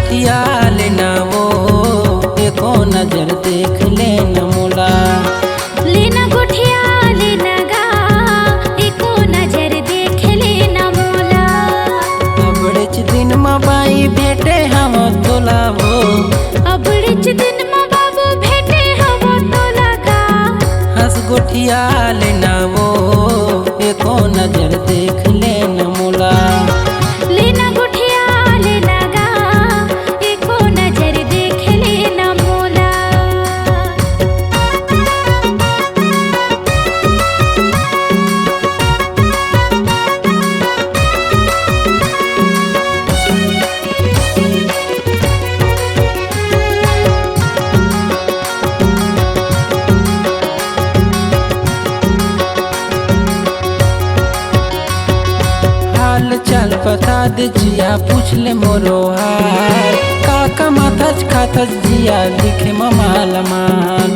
गोठिया लेना वो एको नजर देख लेना मोला। लेना गोठिया लेना गा एको नजर देख लेना मोला। अबड़ेच दिन में बाई भेटे हम तोला वो। अबड़ेच दिन में बाबू भेटे हम तोला गा। हंस गोठिया लेना वो एको नजर देख लेना मोला। लेना गोठिया लेना गा एको नजर देख लेना मोला। हाल चाल बता दे जिया पूछ ले मोरो हाल। काका माथच खाथच जिया दिखे ममाल मान।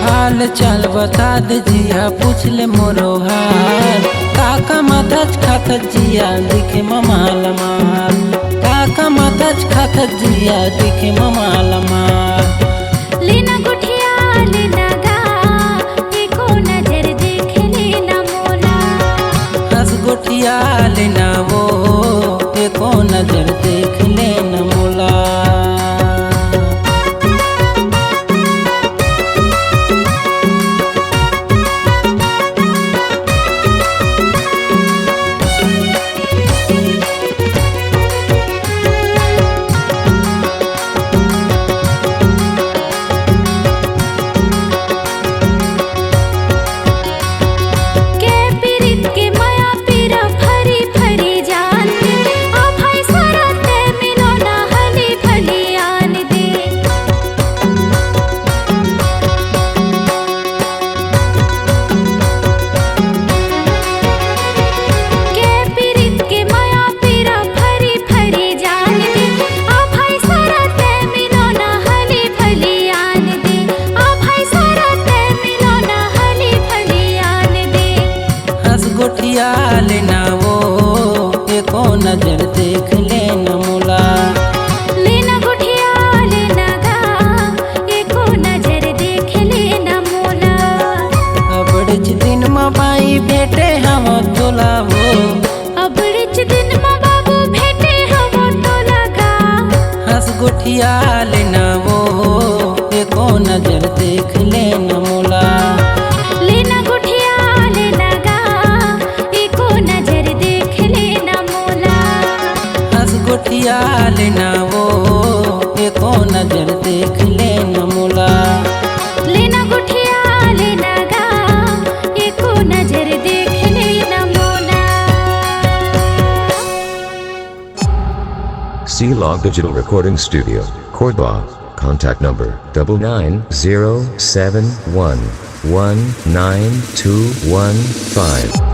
हाल चाल बता दे जिया पूछ ले मोरो हाल। काका माथच खाथच जिया दिखे ममाल मान। काका माथच खाथच जिया दिखे ममाल मान। लेना गोठिया लेना गा एको नजर देख लेना मोला। हंस गोठिया लेना वो एको नजर देख लेना मोला। के पीरित के माया पीरा फरी फरी जान दे। अब है सरते मिलो ना हली भली आन दे। के पीरित के माया पीरा फरी फरी जान दे। अब है सरते मिलो ना हली भली आन दे। अब है सरते मिलो ना हली भली आन दे। हंस गोठिया लेना वो एको नजर देख लेना मोला। लेना गोठिया लेना गा एको नजर देख लेना मोला। अबड़ेच दिन में बाई भेटे हम तोला वो। अबड़ेच दिन में बाबू भेटे हम तोला गा। हंस गोठिया लेना वो एको नजर देख लेना मोला। लेना गोठिया लेना गा एको नजर देख लेना मोला। हंस गोठिया लेना वो एको नजर देख लेना मोला। लेना गोठिया लेना गा एको नजर देख लेना मोला। C-Log Digital Recording Studio, Cordoba. Contact number 99071192115.